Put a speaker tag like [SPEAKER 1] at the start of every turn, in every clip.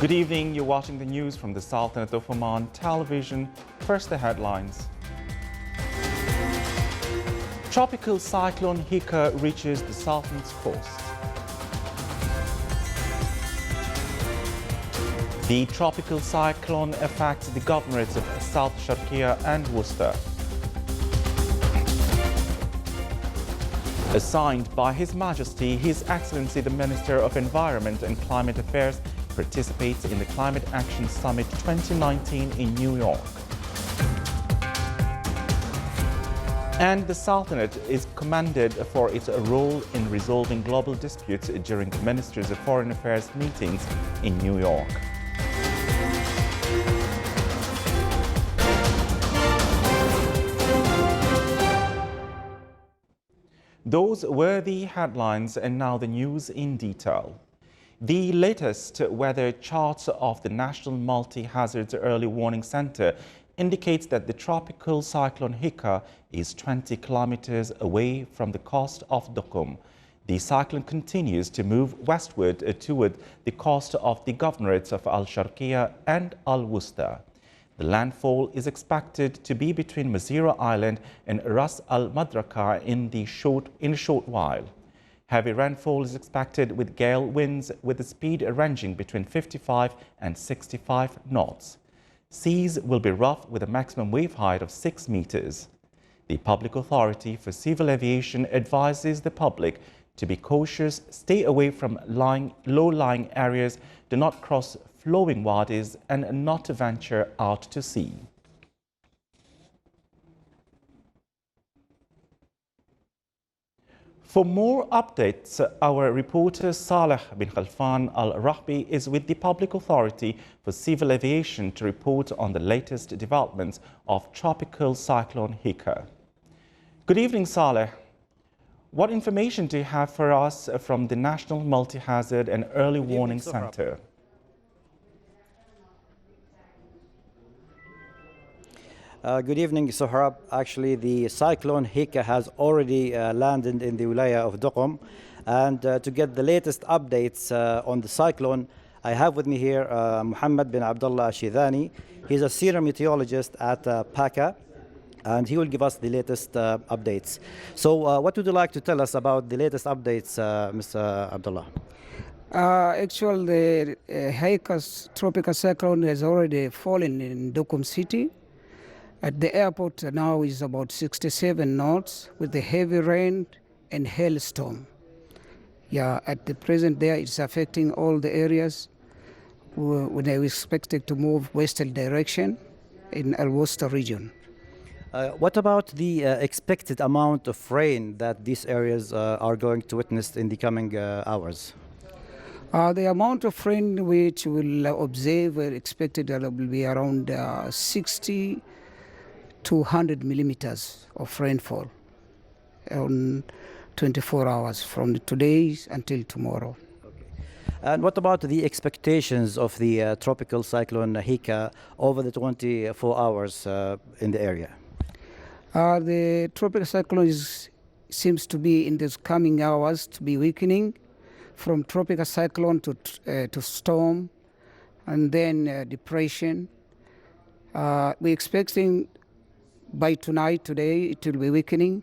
[SPEAKER 1] Good evening, you're watching the news from the Sultanate of Oman television. First, the headlines. Tropical cyclone Hika reaches the Sultanate's coast. The tropical cyclone affects the governorates of South Sharqiya and Worcester. Assigned by His Majesty, His Excellency the Minister of Environment and Climate Affairs participates in the Climate Action Summit 2019 in New York. And the Sultanate is commended for its role in resolving global disputes during the Ministers of Foreign Affairs meetings in New York. Those were the headlines, and now the news in detail. The latest weather chart of the National Multi-Hazards Early Warning Center indicates that the tropical cyclone Hika is 20 kilometers away from the coast of Duqm. The cyclone continues to move westward toward the coast of the governorates of Al-Sharqiya and Al-Wusta. The landfall is expected to be between Mazira Island and Ras Al-Madraka in a short while. Heavy rainfall is expected with gale winds with a speed ranging between 55 and 65 knots. Seas will be rough with a maximum wave height of 6 meters. The Public Authority for Civil Aviation advises the public to be cautious, stay away from low-lying areas, do not cross flowing wadis, and not to venture out to sea. For more updates, our reporter Saleh bin Khalfan Al-Rahbi is with the Public Authority for Civil Aviation to report on the latest developments of Tropical Cyclone Hika. Good evening, Saleh. What information do you have for us from the National Multi-Hazard and Early Warning Center?
[SPEAKER 2] Good evening, Sohrab. Actually, the cyclone Hika has already landed in the wilaya of Duqm. And to get the latest updates on the cyclone, I have with me here Muhammad bin Abdullah Shidani. He's a senior meteorologist at PACA, and he will give us the latest updates. So what would you like to tell us about the latest updates, Mr. Abdullah?
[SPEAKER 3] Actually, the Hika's tropical cyclone has already fallen in Duqm city. At the airport now is about 67 knots with the heavy rain and hailstorm. Yeah, at the present there it's affecting all the areas. When they expected to move western direction in Al-Wusta region.
[SPEAKER 2] What about the expected amount of rain that these areas are going to witness in the coming hours?
[SPEAKER 3] The amount of rain which we'll observe expected will be around 60 to 100 millimeters of rainfall on 24 hours from today until tomorrow.
[SPEAKER 2] Okay. And what about the expectations of the tropical cyclone Hika over the 24 hours in the area?
[SPEAKER 3] The tropical cyclone seems to be in these coming hours to be weakening from tropical cyclone to storm and then depression. We're expecting by today it will be weakening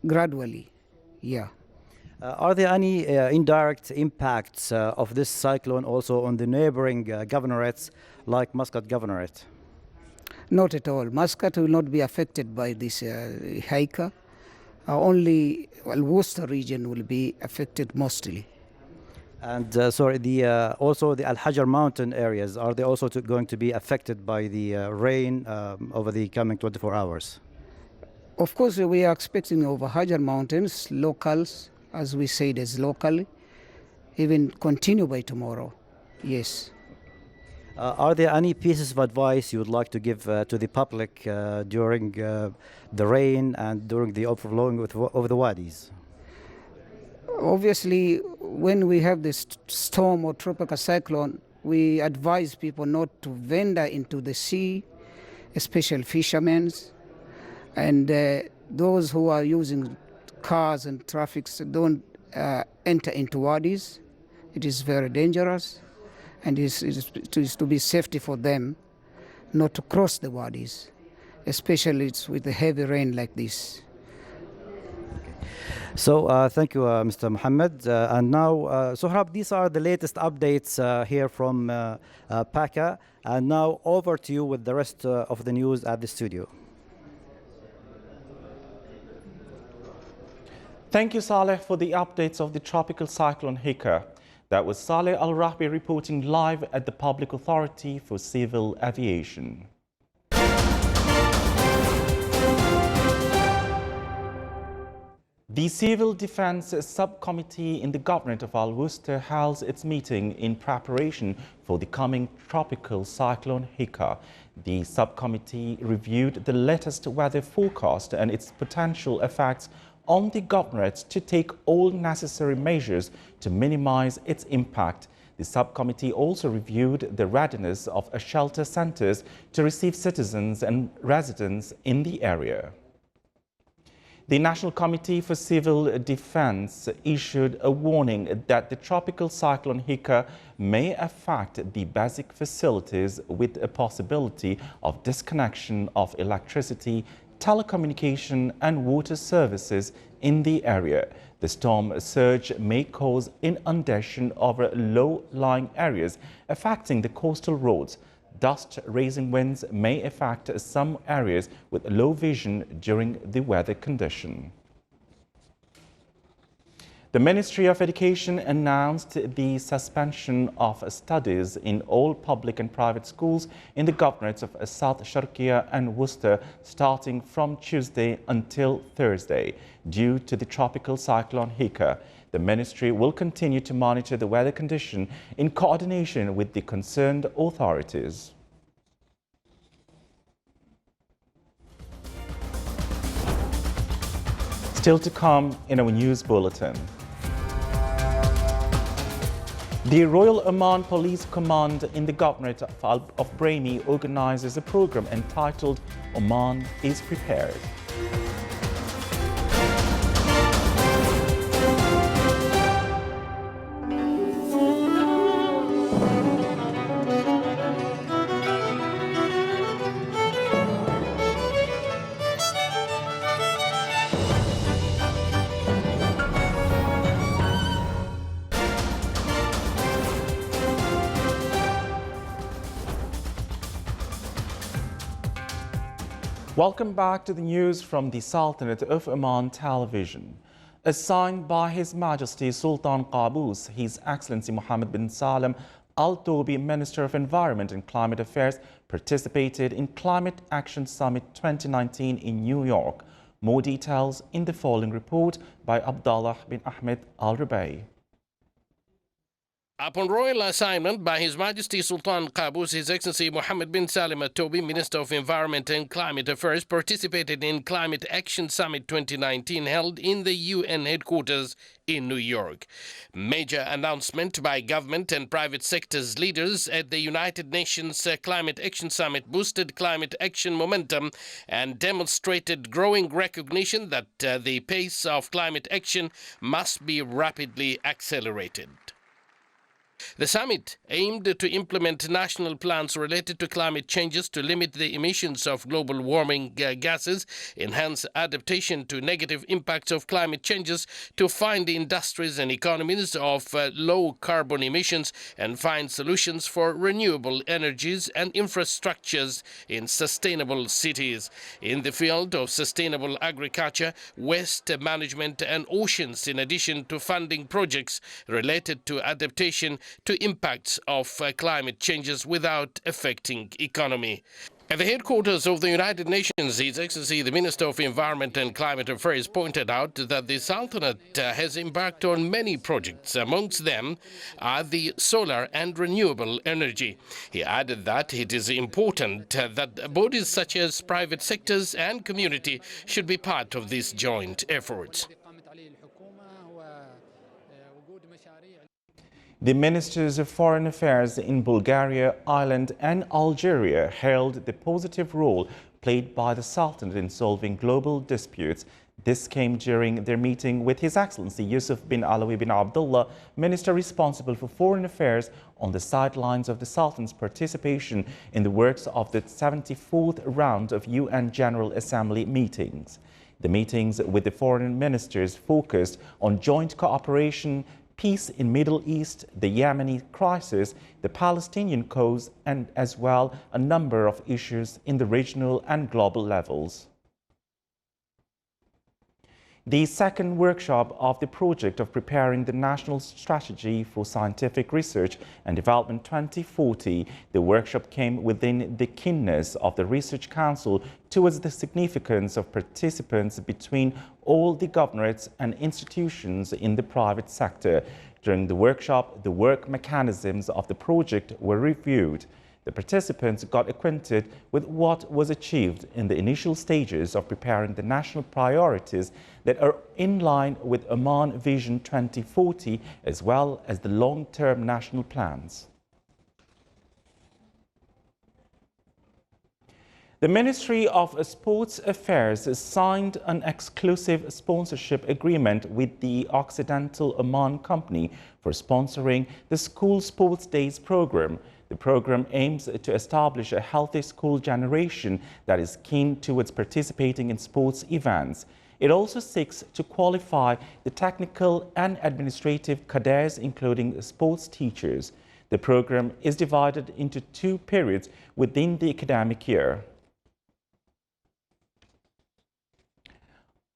[SPEAKER 3] gradually. Yeah.
[SPEAKER 2] Are there any indirect impacts of this cyclone also on the neighboring governorates like Muscat Governorate?
[SPEAKER 3] Not at all. Muscat will not be affected by this Hika. Only Al-Wusta region will be affected mostly.
[SPEAKER 2] And also the Al-Hajar mountain areas, are they also going to be affected by the rain over the coming 24 hours?
[SPEAKER 3] Of course, we are expecting over Hajar mountains, locals, as we said, as locally, even continue by tomorrow. Yes.
[SPEAKER 2] Are there any pieces of advice you would like to give to the public during the rain and during the overflowing over the wadis?
[SPEAKER 3] Obviously, when we have this storm or tropical cyclone, we advise people not to venture into the sea, especially fishermen, and those who are using cars and traffic don't enter into wadis It is very dangerous, and it is to be safety for them not to cross the wadis, especially with the heavy rain like this.
[SPEAKER 2] So thank you, Mr. Mohammed. And now, Sohrab, these are the latest updates here from PACA. And now over to you with the rest of the news at the studio.
[SPEAKER 1] Thank you, Saleh, for the updates of the tropical cyclone Hika. That was Saleh Al-Rahbi reporting live at the Public Authority for Civil Aviation. The Civil Defense Subcommittee in the Governorate of Al-Worcester held its meeting in preparation for the coming tropical cyclone Hika. The subcommittee reviewed the latest weather forecast and its potential effects on the Governorate to take all necessary measures to minimize its impact. The subcommittee also reviewed the readiness of shelter centers to receive citizens and residents in the area. The National Committee for Civil Defense issued a warning that the tropical cyclone Hika may affect the basic facilities with a possibility of disconnection of electricity, telecommunication and water services in the area. The storm surge may cause inundation over low-lying areas, affecting the coastal roads. Dust-raising winds may affect some areas with low vision during the weather condition. The Ministry of Education announced the suspension of studies in all public and private schools in the governorates of South Sharqiya and Worcester starting from Tuesday until Thursday due to the tropical cyclone Hika. The ministry will continue to monitor the weather condition in coordination with the concerned authorities. Still to come in our news bulletin. The Royal Oman Police Command in the Governorate of Brahmi organizes a program entitled Oman is Prepared. Welcome back to the news from the Sultanate of Oman Television. Assigned by His Majesty Sultan Qaboos, His Excellency Mohammed bin Salem Al Tobi, Minister of Environment and Climate Affairs, participated in Climate Action Summit 2019 in New York. More details in the following report by Abdullah bin Ahmed Al Rubai.
[SPEAKER 4] Upon royal assignment by His Majesty Sultan Qaboos, His Excellency Mohammed bin Salem Al Tobi, Minister of Environment and Climate Affairs, participated in Climate Action Summit 2019 held in the UN headquarters in New York. Major announcement by government and private sectors leaders at the United Nations Climate Action Summit boosted climate action momentum and demonstrated growing recognition that the pace of climate action must be rapidly accelerated. The summit aimed to implement national plans related to climate changes to limit the emissions of global warming gases, enhance adaptation to negative impacts of climate changes, to find industries and economies of low carbon emissions, and find solutions for renewable energies and infrastructures in sustainable cities. In the field of sustainable agriculture, waste management and oceans, in addition to funding projects related to adaptation to impacts of climate changes without affecting economy. At the headquarters of the United Nations, His Excellency the Minister of Environment and Climate Affairs pointed out that the Sultanate has embarked on many projects. Amongst them are the solar and renewable energy. He added that it is important that bodies such as private sectors and community should be part of these joint efforts.
[SPEAKER 1] The Ministers of Foreign Affairs in Bulgaria, Ireland and Algeria hailed the positive role played by the Sultanate in solving global disputes. This came during their meeting with His Excellency Yusuf bin Alawi bin Abdullah, Minister responsible for Foreign Affairs, on the sidelines of the Sultan's participation in the works of the 74th round of UN General Assembly meetings. The meetings with the foreign ministers focused on joint cooperation, peace in Middle East, the Yemeni crisis, the Palestinian cause, and as well a number of issues in the regional and global levels. The second workshop of the project of preparing the National Strategy for Scientific Research and Development 2040, the workshop came within the keenness of the Research Council towards the significance of participants between all the governorates and institutions in the private sector. During the workshop, the work mechanisms of the project were reviewed. The participants got acquainted with what was achieved in the initial stages of preparing the national priorities that are in line with Oman Vision 2040, as well as the long-term national plans. The Ministry of Sports Affairs signed an exclusive sponsorship agreement with the Occidental Oman Company for sponsoring the School Sports Days program. The program aims to establish a healthy school generation that is keen towards participating in sports events. It also seeks to qualify the technical and administrative cadres, including sports teachers. The program is divided into 2 periods within the academic year.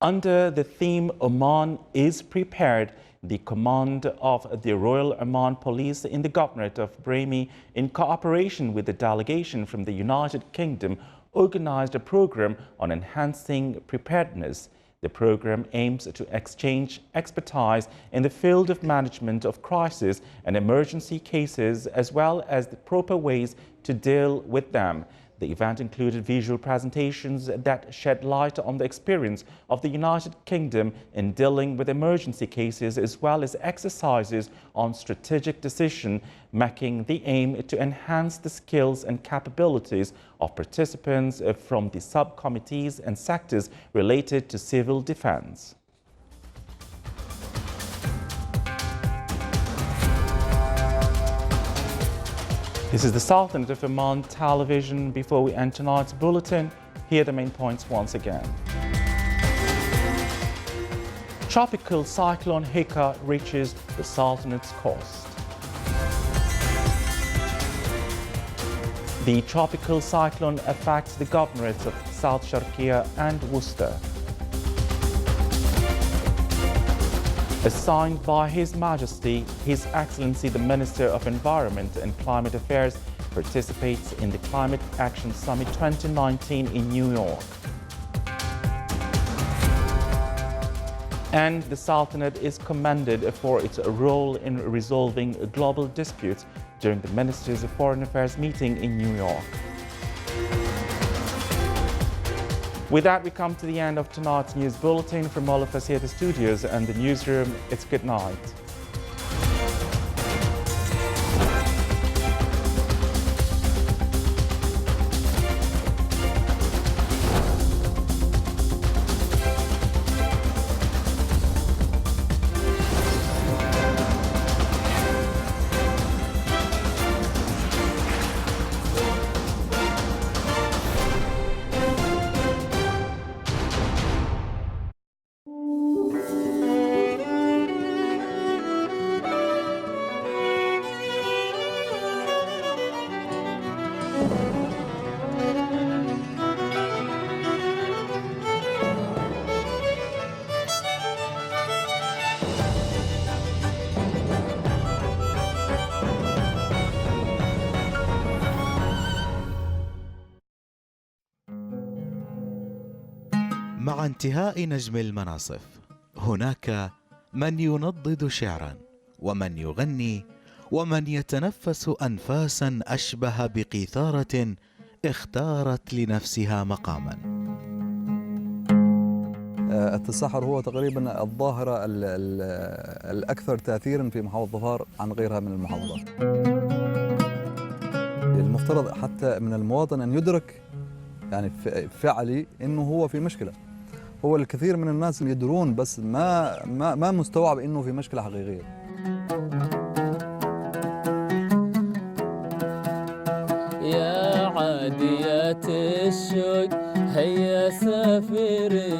[SPEAKER 1] Under the theme Oman is Prepared, the command of the Royal Oman Police in the Governorate of Brahmi, in cooperation with the delegation from the United Kingdom, organized a program on enhancing preparedness. The program aims to exchange expertise in the field of management of crisis and emergency cases, as well as the proper ways to deal with them. The event included visual presentations that shed light on the experience of the United Kingdom in dealing with emergency cases, as well as exercises on strategic decision-making, the aim to enhance the skills and capabilities of participants from the subcommittees and sectors related to civil defense. This is the Sultanate of Oman television. Before we end tonight's bulletin, here are the main points once again. Tropical cyclone Hika reaches the Sultanate's coast. The tropical cyclone affects the governorates of South Sharqiya and Worcester. As signed by His Majesty, His Excellency the Minister of Environment and Climate Affairs participates in the Climate Action Summit 2019 in New York. And the Sultanate is commended for its role in resolving global disputes during the Ministers of Foreign Affairs meeting in New York. With that, we come to the end of tonight's news bulletin. From all of us here at the studios and the newsroom, it's good night.
[SPEAKER 5] مع انتهاء نجم المناصف هناك من ينضد شعرا ومن يغني ومن يتنفس أنفاسا أشبه بقيثارة اختارت لنفسها مقاما.
[SPEAKER 6] التسحر هو تقريبا الظاهرة الأكثر تأثيرا في محافظة ظفار عن غيرها من المحافظات. المفترض حتى من المواطن أن يدرك يعني فعلي أنه هو في مشكلة. هو الكثير من الناس يدرون بس ما مستوعب انه في مشكله حقيقيه.
[SPEAKER 7] يا عاديات الشوق هيا سافري